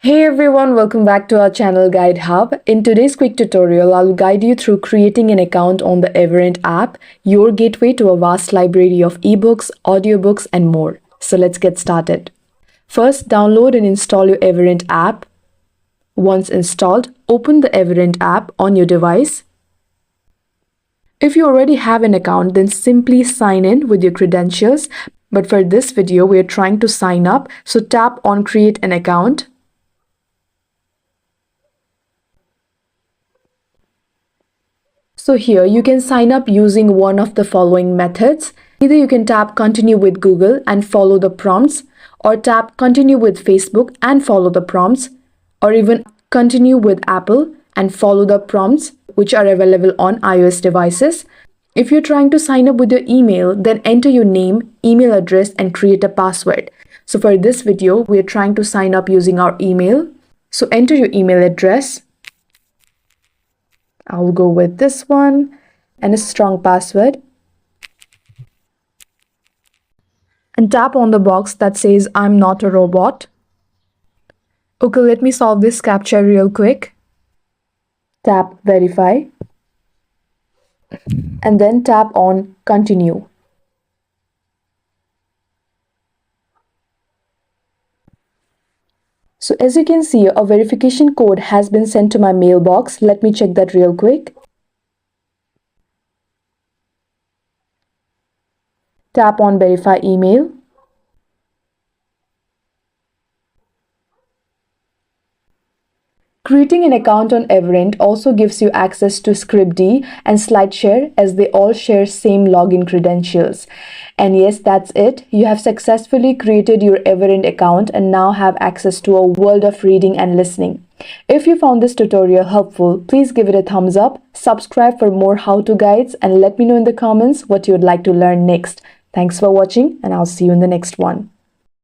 Hey everyone, welcome back to our channel Guide Hub. In today's quick tutorial, I'll guide you through creating an account on the Everand app, your gateway to a vast library of ebooks, audiobooks, and more. So let's get started. First, download and install your Everand app. Once installed, open the Everand app on your device. If you already have an account, then simply sign in with your credentials. But for this video, we are trying to sign up, so tap on Create an Account. So here you can sign up using one of the following methods. Either you can tap Continue with Google and follow the prompts, or tap Continue with Facebook and follow the prompts, or even Continue with Apple and follow the prompts which are available on iOS devices. If you're trying to sign up with your email, then enter your name, email address, and create a password. So for this video, we are trying to sign up using our email. So enter your email address. I'll go with this one and a strong password. And tap on the box that says I'm not a robot. Okay, let me solve this captcha real quick. Tap Verify. And then tap on Continue. So as you can see, a verification code has been sent to my mailbox. Let me check that real quick. Tap on Verify Email. Creating an account on Everand also gives you access to Scribd and SlideShare, as they all share same login credentials. And yes, that's it. You have successfully created your Everand account and now have access to a world of reading and listening. If you found this tutorial helpful, please give it a thumbs up, subscribe for more how-to guides, and let me know in the comments what you would like to learn next. Thanks for watching, and I'll see you in the next one.